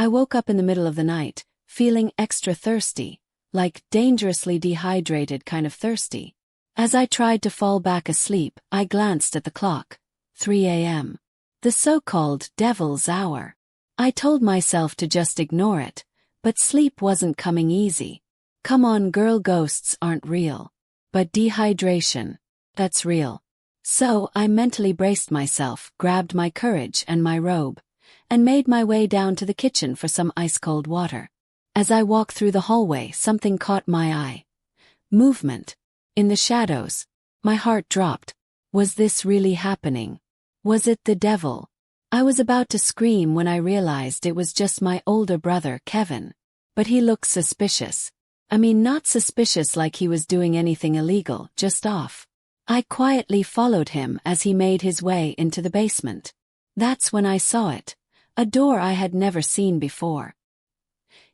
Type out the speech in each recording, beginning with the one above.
I woke up in the middle of the night, feeling extra thirsty, like dangerously dehydrated kind of thirsty. As I tried to fall back asleep, I glanced at the clock. 3 a.m. The so-called devil's hour. I told myself to just ignore it, but sleep wasn't coming easy. Come on girl, ghosts aren't real. But dehydration, that's real. So I mentally braced myself, grabbed my courage and my robe, and made my way down to the kitchen for some ice-cold water. As I walked through the hallway, something caught my eye. Movement. In the shadows. My heart dropped. Was this really happening? Was it the devil? I was about to scream when I realized it was just my older brother, Kevin. But he looked suspicious. I mean, not suspicious like he was doing anything illegal, just off. I quietly followed him as he made his way into the basement. That's when I saw it. A door I had never seen before.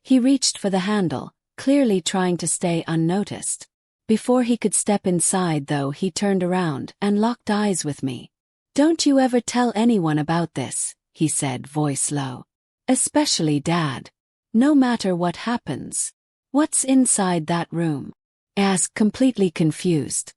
He reached for the handle, clearly trying to stay unnoticed. Before he could step inside though, he turned around and locked eyes with me. "Don't you ever tell anyone about this," he said, voice low. "Especially Dad. No matter what happens." "What's inside that room?" I asked, completely confused.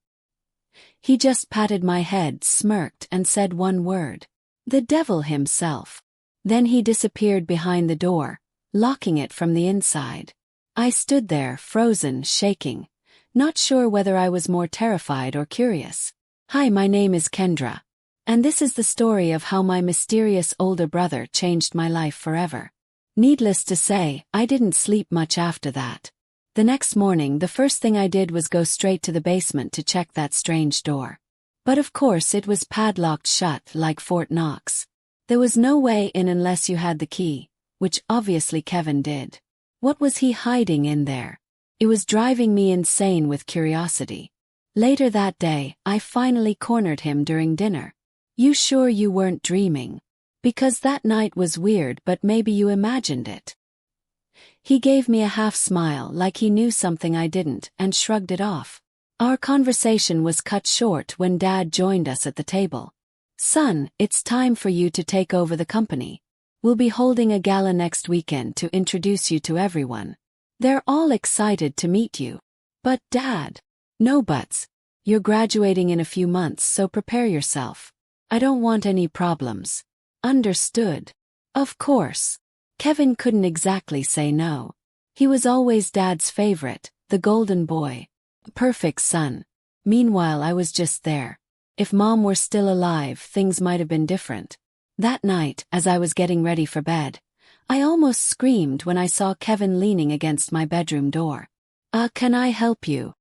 He just patted my head, smirked, and said one word. "The devil himself." Then he disappeared behind the door, locking it from the inside. I stood there, frozen, shaking, not sure whether I was more terrified or curious. "Hi, my name is Kendra. And this is the story of how my mysterious older brother changed my life forever." Needless to say, I didn't sleep much after that. The next morning, the first thing I did was go straight to the basement to check that strange door. But of course it was padlocked shut like Fort Knox. There was no way in unless you had the key, which obviously Kevin did. What was he hiding in there? It was driving me insane with curiosity. Later that day, I finally cornered him during dinner. "You sure you weren't dreaming? Because that night was weird, but maybe you imagined it." He gave me a half smile like he knew something I didn't and shrugged it off. Our conversation was cut short when Dad joined us at the table. "Son, it's time for you to take over the company. We'll be holding a gala next weekend to introduce you to everyone. They're all excited to meet you." "But Dad..." "No buts. You're graduating in a few months, so prepare yourself. I don't want any problems." "Understood." Of course. Kevin couldn't exactly say no. He was always Dad's favorite, the golden boy. Perfect son. Meanwhile, I was just there. If Mom were still alive, things might have been different. That night, as I was getting ready for bed, I almost screamed when I saw Kevin leaning against my bedroom door. Can I help you?"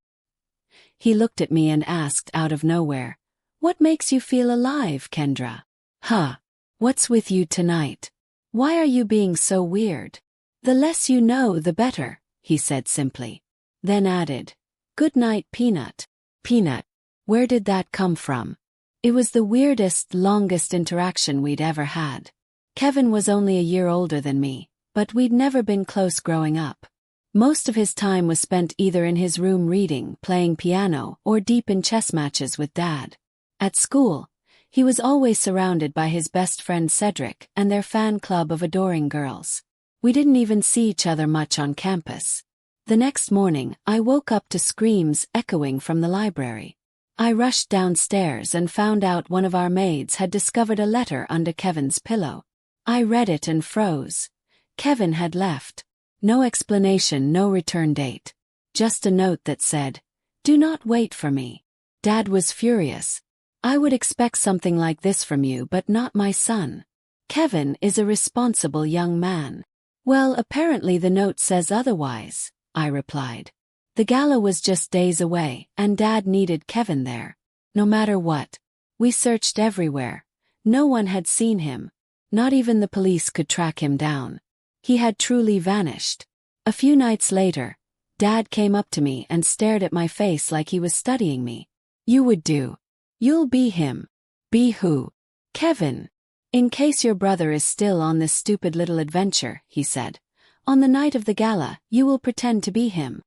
He looked at me and asked out of nowhere, "What makes you feel alive, Kendra?" "Huh. What's with you tonight? Why are you being so weird?" "The less you know, the better," he said simply. Then added, "Good night, Peanut." Peanut. Where did that come from? It was the weirdest, longest interaction we'd ever had. Kevin was only a year older than me, but we'd never been close growing up. Most of his time was spent either in his room reading, playing piano, or deep in chess matches with Dad. At school, he was always surrounded by his best friend Cedric and their fan club of adoring girls. We didn't even see each other much on campus. The next morning, I woke up to screams echoing from the library. I rushed downstairs and found out one of our maids had discovered a letter under Kevin's pillow. I read it and froze. Kevin had left. No explanation, no return date. Just a note that said, "Do not wait for me." Dad was furious. "I would expect something like this from you, but not my son. Kevin is a responsible young man." "Well, apparently the note says otherwise," I replied. The gala was just days away, and Dad needed Kevin there. No matter what. We searched everywhere. No one had seen him. Not even the police could track him down. He had truly vanished. A few nights later, Dad came up to me and stared at my face like he was studying me. "You would do. You'll be him." "Be who?" "Kevin. In case your brother is still on this stupid little adventure," he said. "On the night of the gala, you will pretend to be him."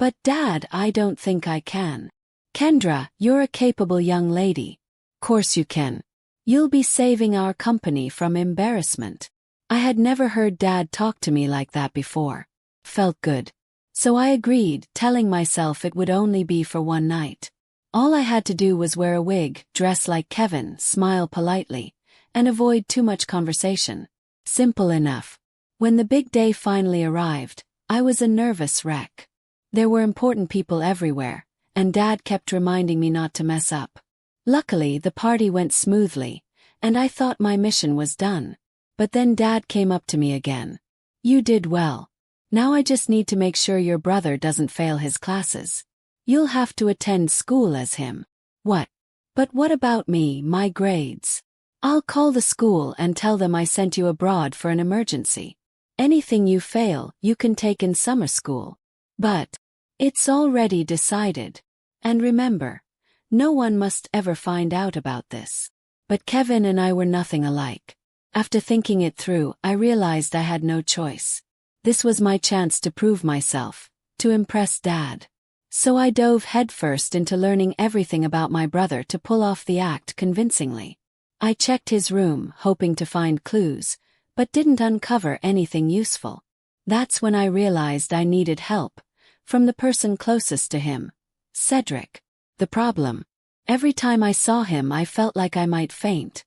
"But Dad, I don't think I can." "Kendra, you're a capable young lady. Course you can. You'll be saving our company from embarrassment." I had never heard Dad talk to me like that before. Felt good. So I agreed, telling myself it would only be for one night. All I had to do was wear a wig, dress like Kevin, smile politely, and avoid too much conversation. Simple enough. When the big day finally arrived, I was a nervous wreck. There were important people everywhere, and Dad kept reminding me not to mess up. Luckily, the party went smoothly, and I thought my mission was done. But then Dad came up to me again. "You did well. Now I just need to make sure your brother doesn't fail his classes. You'll have to attend school as him." "What? But what about me, my grades?" "I'll call the school and tell them I sent you abroad for an emergency. Anything you fail, you can take in summer school." "But it's already decided. And remember, no one must ever find out about this." But Kevin and I were nothing alike. After thinking it through, I realized I had no choice. This was my chance to prove myself, to impress Dad. So I dove headfirst into learning everything about my brother to pull off the act convincingly. I checked his room, hoping to find clues, but didn't uncover anything useful. That's when I realized I needed help, from the person closest to him, Cedric. The problem: every time I saw him I felt like I might faint.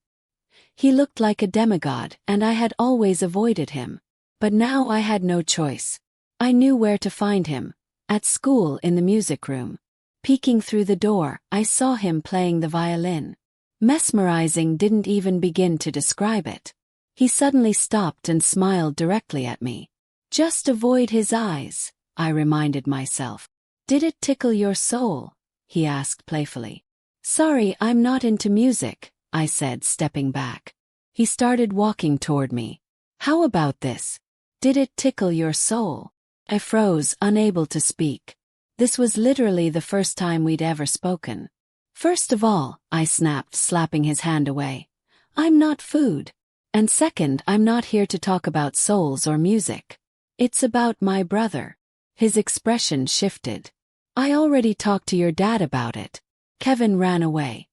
He looked like a demigod, and I had always avoided him. But now I had no choice. I knew where to find him: at school in the music room. Peeking through the door, I saw him playing the violin. Mesmerizing didn't even begin to describe it. He suddenly stopped and smiled directly at me. "Just avoid his eyes," I reminded myself. "Did it tickle your soul?" he asked playfully. "Sorry, I'm not into music," I said, stepping back. He started walking toward me. "How about this? Did it tickle your soul?" I froze, unable to speak. This was literally the first time we'd ever spoken. "First of all," I snapped, slapping his hand away, "I'm not food. And second, I'm not here to talk about souls or music. It's about my brother." His expression shifted. "I already talked to your dad about it. Kevin ran away.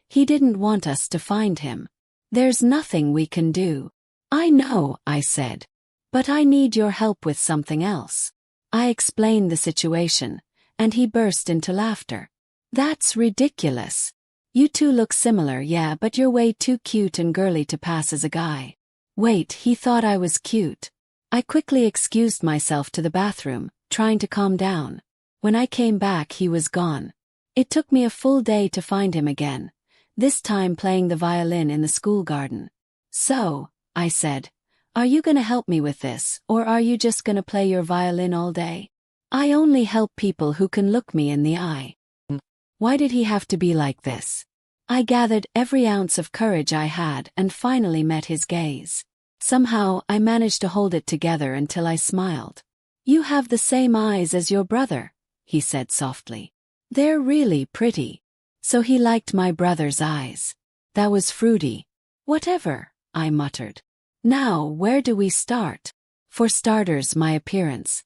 He didn't want us to find him. There's nothing we can do." "I know," I said. "But I need your help with something else." I explained the situation, and he burst into laughter. "That's ridiculous. You two look similar, yeah, but you're way too cute and girly to pass as a guy." Wait, he thought I was cute. I quickly excused myself to the bathroom, trying to calm down. When I came back, he was gone. It took me a full day to find him again, this time playing the violin in the school garden. "So," I said, "are you gonna help me with this, or are you just gonna play your violin all day?" "I only help people who can look me in the eye." Why did he have to be like this? I gathered every ounce of courage I had and finally met his gaze. Somehow, I managed to hold it together until I smiled. "You have the same eyes as your brother," he said softly. "They're really pretty." So he liked my brother's eyes. That was fruity. "Whatever," I muttered. "Now, where do we start?" "For starters, my appearance."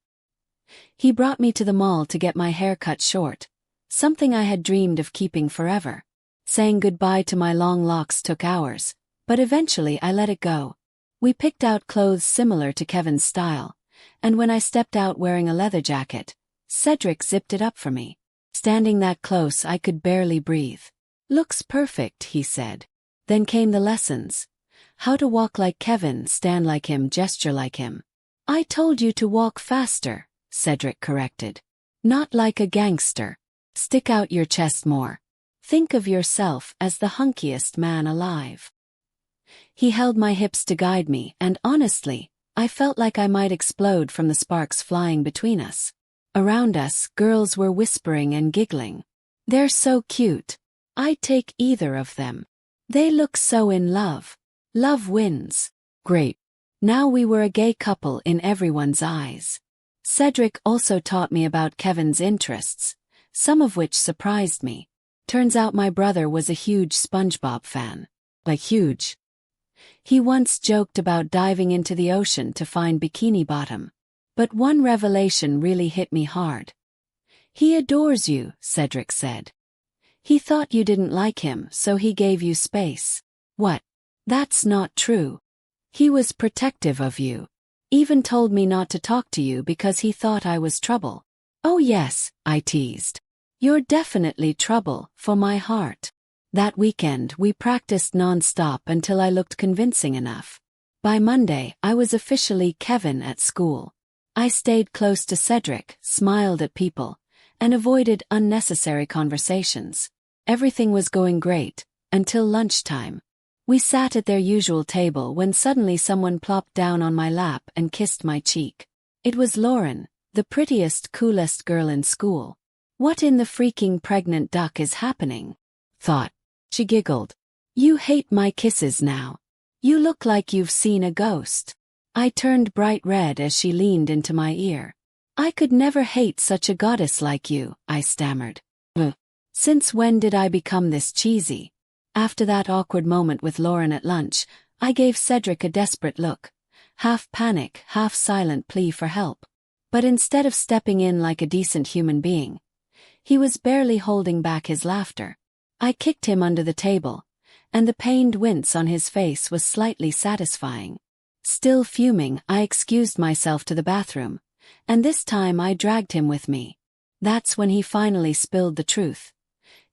He brought me to the mall to get my hair cut short, something I had dreamed of keeping forever. Saying goodbye to my long locks took hours, but eventually I let it go. We picked out clothes similar to Kevin's style, and when I stepped out wearing a leather jacket, Cedric zipped it up for me. Standing that close, I could barely breathe. "Looks perfect," he said. Then came the lessons. How to walk like Kevin, stand like him, gesture like him. "I told you to walk faster," Cedric corrected. "Not like a gangster. Stick out your chest more. Think of yourself as the hunkiest man alive." He held my hips to guide me, and honestly, I felt like I might explode from the sparks flying between us. Around us, girls were whispering and giggling. "They're so cute. I'd take either of them. They look so in love. Love wins." Great. Now we were a gay couple in everyone's eyes. Cedric also taught me about Kevin's interests, some of which surprised me. Turns out my brother was a huge SpongeBob fan. Like huge. He once joked about diving into the ocean to find Bikini Bottom. But one revelation really hit me hard. "He adores you," Cedric said. "He thought you didn't like him, so he gave you space." "What? That's not true." He was protective of you. Even told me not to talk to you because he thought I was trouble. Oh yes, I teased. You're definitely trouble for my heart. That weekend we practiced non-stop until I looked convincing enough. By Monday, I was officially Kevin at school. I stayed close to Cedric, smiled at people, and avoided unnecessary conversations. Everything was going great, until lunchtime. We sat at their usual table when suddenly someone plopped down on my lap and kissed my cheek. It was Lauren, the prettiest, coolest girl in school. What in the freaking pregnant duck is happening? Thought. She giggled. You hate my kisses now. You look like you've seen a ghost. I turned bright red as she leaned into my ear. I could never hate such a goddess like you, I stammered. Since when did I become this cheesy? After that awkward moment with Lauren at lunch, I gave Cedric a desperate look, half panic, half silent plea for help. But instead of stepping in like a decent human being, he was barely holding back his laughter. I kicked him under the table, and the pained wince on his face was slightly satisfying. Still fuming, I excused myself to the bathroom, and this time I dragged him with me. That's when he finally spilled the truth.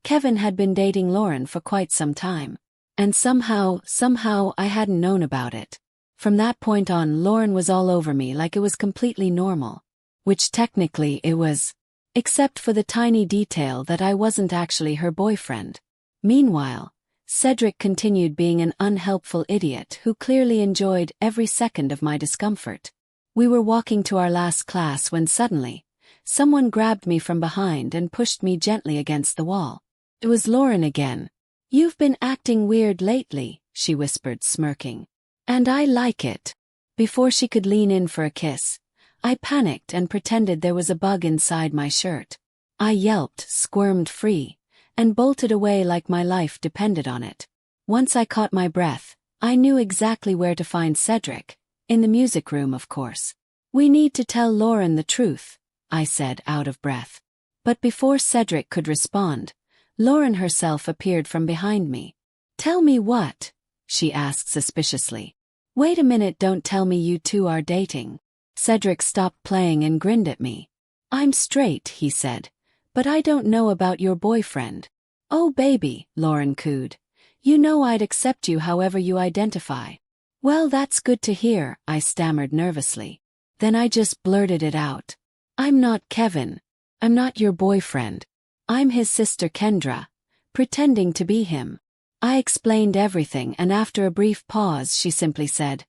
Kevin had been dating Lauren for quite some time, and somehow I hadn't known about it. From that point on, Lauren was all over me like it was completely normal, which technically it was, except for the tiny detail that I wasn't actually her boyfriend. Meanwhile, Cedric continued being an unhelpful idiot who clearly enjoyed every second of my discomfort. We were walking to our last class when suddenly, someone grabbed me from behind and pushed me gently against the wall. It was Lauren again. You've been acting weird lately, she whispered, smirking. And I like it. Before she could lean in for a kiss, I panicked and pretended there was a bug inside my shirt. I yelped, squirmed free, and bolted away like my life depended on it. Once I caught my breath, I knew exactly where to find Cedric, in the music room, of course. We need to tell Lauren the truth, I said, out of breath. But before Cedric could respond, Lauren herself appeared from behind me. Tell me what? She asked suspiciously. Wait a minute, don't tell me you two are dating. Cedric stopped playing and grinned at me. I'm straight, he said, but I don't know about your boyfriend. Oh baby, Lauren cooed. You know I'd accept you however you identify. Well, that's good to hear, I stammered nervously. Then I just blurted it out. I'm not Kevin. I'm not your boyfriend. I'm his sister Kendra, pretending to be him. I explained everything, and after a brief pause she simply said,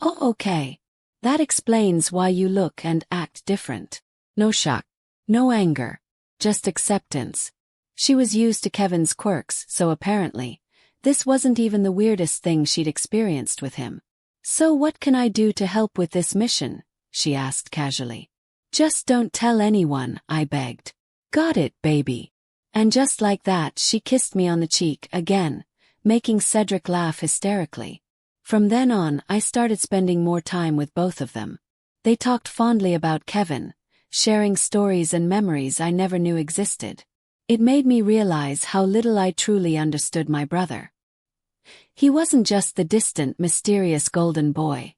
Oh, okay. That explains why you look and act different. No shock. No anger. Just acceptance. She was used to Kevin's quirks, so apparently, this wasn't even the weirdest thing she'd experienced with him. So what can I do to help with this mission? She asked casually. Just don't tell anyone, I begged. Got it, baby. And just like that she kissed me on the cheek again, making Cedric laugh hysterically. From then on, I started spending more time with both of them. They talked fondly about Kevin, sharing stories and memories I never knew existed. It made me realize how little I truly understood my brother. He wasn't just the distant, mysterious golden boy.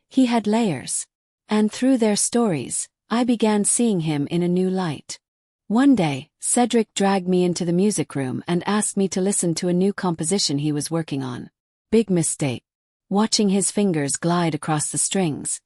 He had layers. And through their stories, I began seeing him in a new light. One day, Cedric dragged me into the music room and asked me to listen to a new composition he was working on. Big mistake. Watching his fingers glide across the strings,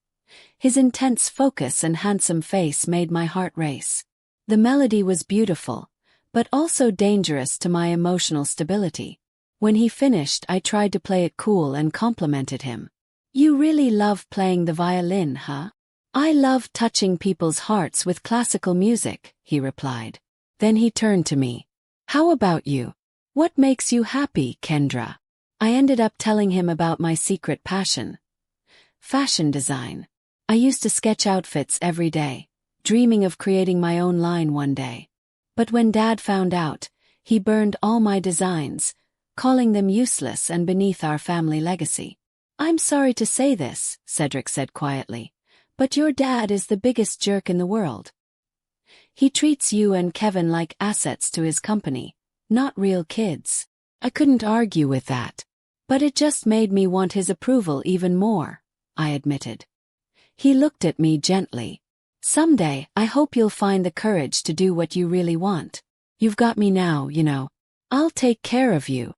his intense focus and handsome face made my heart race. The melody was beautiful, but also dangerous to my emotional stability. When he finished, I tried to play it cool and complimented him. You really love playing the violin, huh? I love touching people's hearts with classical music, he replied. Then he turned to me. How about you? What makes you happy, Kendra? I ended up telling him about my secret passion. Fashion design. I used to sketch outfits every day, dreaming of creating my own line one day. But when Dad found out, he burned all my designs, calling them useless and beneath our family legacy. I'm sorry to say this, Cedric said quietly, but your dad is the biggest jerk in the world. He treats you and Kevin like assets to his company, not real kids. I couldn't argue with that. But it just made me want his approval even more, I admitted. He looked at me gently. Someday, I hope you'll find the courage to do what you really want. You've got me now, you know. I'll take care of you.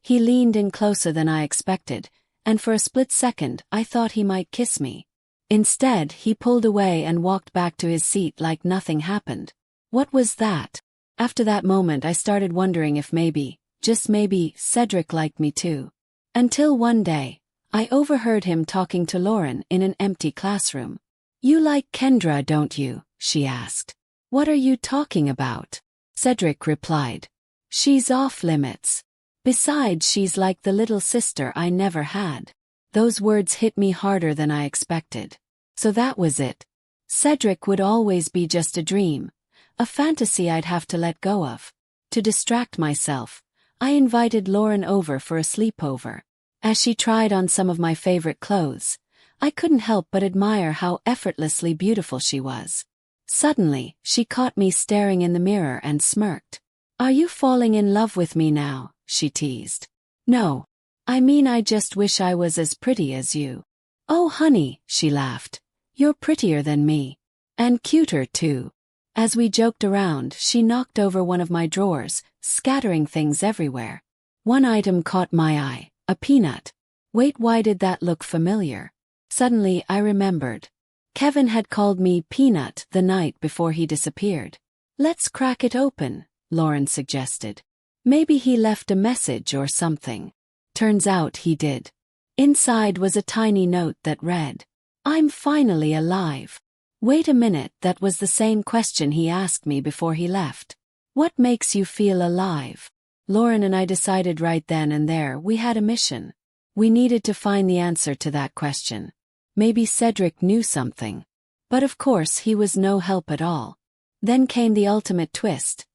He leaned in closer than I expected, and for a split second I thought he might kiss me. Instead, he pulled away and walked back to his seat like nothing happened. What was that? After that moment I started wondering if maybe, just maybe, Cedric liked me too. Until one day, I overheard him talking to Lauren in an empty classroom. "You like Kendra, don't you?" she asked. "What are you talking about?" Cedric replied. "She's off limits. Besides, she's like the little sister I never had." Those words hit me harder than I expected. So that was it. Cedric would always be just a dream, a fantasy I'd have to let go of. To distract myself, I invited Lauren over for a sleepover. As she tried on some of my favorite clothes, I couldn't help but admire how effortlessly beautiful she was. Suddenly, she caught me staring in the mirror and smirked. "Are you falling in love with me now?" she teased. "No. I mean, I just wish I was as pretty as you." "Oh honey," she laughed. "You're prettier than me. And cuter too." As we joked around, she knocked over one of my drawers, scattering things everywhere. One item caught my eye, a peanut. Wait, why did that look familiar? Suddenly I remembered. Kevin had called me Peanut the night before he disappeared. "Let's crack it open," Lauren suggested. "Maybe he left a message or something." Turns out he did. Inside was a tiny note that read, "I'm finally alive." Wait a minute, that was the same question he asked me before he left. "What makes you feel alive?" Lauren and I decided right then and there we had a mission. We needed to find the answer to that question. Maybe Cedric knew something. But of course he was no help at all. Then came the ultimate twist.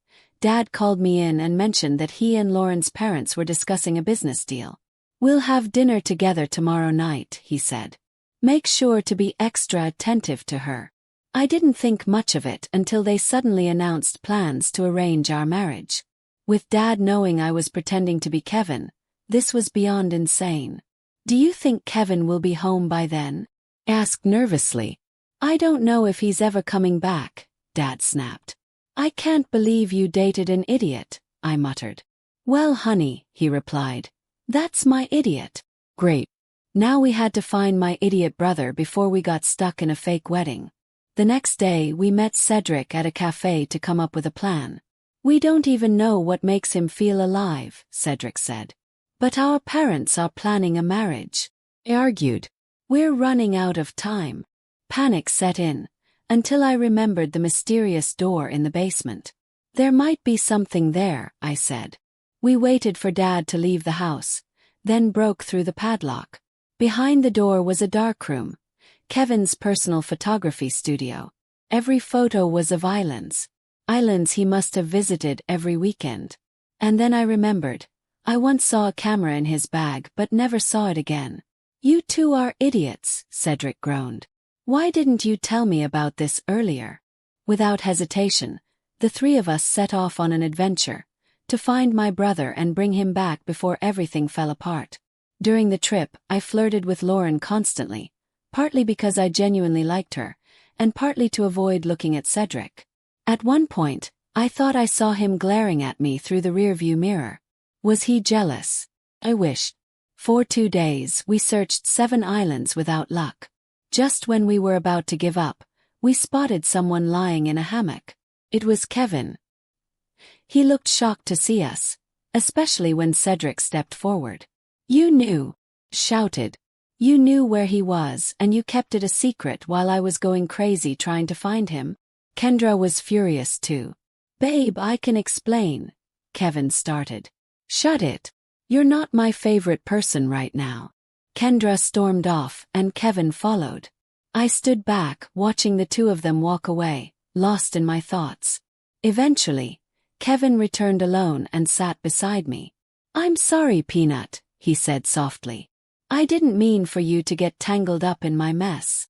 Dad called me in and mentioned that he and Lauren's parents were discussing a business deal. "We'll have dinner together tomorrow night," he said. "Make sure to be extra attentive to her." I didn't think much of it until they suddenly announced plans to arrange our marriage. With Dad knowing I was pretending to be Kevin, this was beyond insane. "Do you think Kevin will be home by then?" I asked nervously. "I don't know if he's ever coming back," Dad snapped. "I can't believe you dated an idiot," I muttered. "Well, honey," he replied, "that's my idiot." Great. Now we had to find my idiot brother before we got stuck in a fake wedding. The next day we met Cedric at a cafe to come up with a plan. "We don't even know what makes him feel alive," Cedric said. "But our parents are planning a marriage," I argued. "We're running out of time." Panic set in, until I remembered the mysterious door in the basement. "There might be something there," I said. We waited for Dad to leave the house, then broke through the padlock. Behind the door was a darkroom, Kevin's personal photography studio. Every photo was of islands he must have visited every weekend. And then I remembered, I once saw a camera in his bag but never saw it again. "You two are idiots," Cedric groaned. "Why didn't you tell me about this earlier?" Without hesitation, the three of us set off on an adventure, to find my brother and bring him back before everything fell apart. During the trip, I flirted with Lauren constantly, partly because I genuinely liked her, and partly to avoid looking at Cedric. At one point, I thought I saw him glaring at me through the rearview mirror. Was he jealous? I wished. For 2 days, we searched 7 islands without luck. Just when we were about to give up, we spotted someone lying in a hammock. It was Kevin. He looked shocked to see us, especially when Cedric stepped forward. "You knew," shouted. "You knew where he was and you kept it a secret while I was going crazy trying to find him?" Kendra was furious too. "Babe, I can explain," Kevin started. "Shut it. You're not my favorite person right now." Kendra stormed off and Kevin followed. I stood back, watching the two of them walk away, lost in my thoughts. Eventually, Kevin returned alone and sat beside me. "I'm sorry, Peanut," he said softly. "I didn't mean for you to get tangled up in my mess."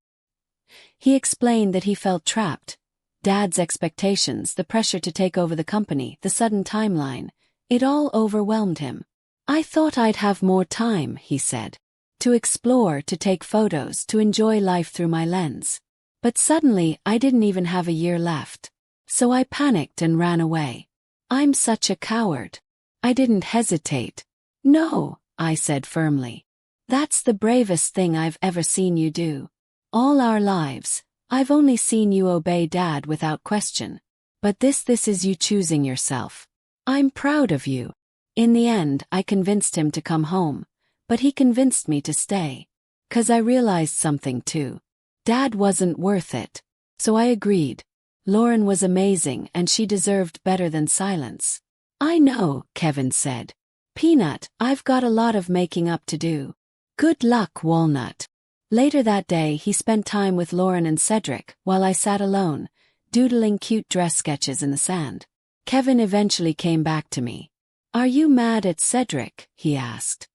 He explained that he felt trapped. Dad's expectations, the pressure to take over the company, the sudden timeline, it all overwhelmed him. I thought I'd have more time, he said. To explore, to take photos, to enjoy life through my lens. But suddenly, I didn't even have a year left. So I panicked and ran away. I'm such a coward. I didn't hesitate. No, I said firmly. That's the bravest thing I've ever seen you do. All our lives, I've only seen you obey Dad without question. But this is you choosing yourself. I'm proud of you. In the end, I convinced him to come home, but he convinced me to stay. 'Cause I realized something too. Dad wasn't worth it. So I agreed. Lauren was amazing and she deserved better than silence. I know, Kevin said. Peanut, I've got a lot of making up to do. Good luck, Walnut. Later that day he spent time with Lauren and Cedric while I sat alone, doodling cute dress sketches in the sand. Kevin eventually came back to me. Are you mad at Cedric? He asked.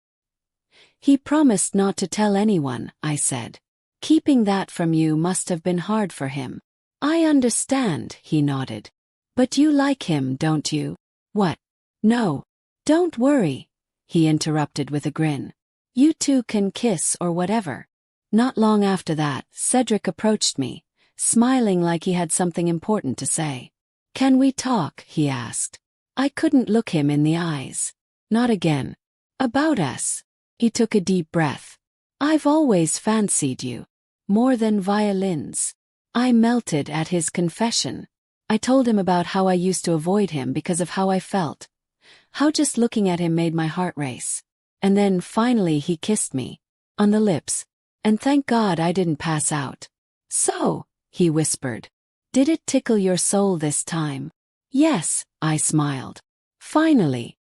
He promised not to tell anyone, I said. Keeping that from you must have been hard for him. I understand, he nodded. But you like him, don't you? What? No. Don't worry, he interrupted with a grin. You two can kiss or whatever. Not long after that, Cedric approached me, smiling like he had something important to say. Can we talk? He asked. I couldn't look him in the eyes. Not again. About us. He took a deep breath. I've always fancied you. More than violins. I melted at his confession. I told him about how I used to avoid him because of how I felt. How just looking at him made my heart race. And then finally he kissed me. On the lips. And thank God I didn't pass out. So, he whispered. Did it tickle your soul this time? Yes, I smiled. Finally.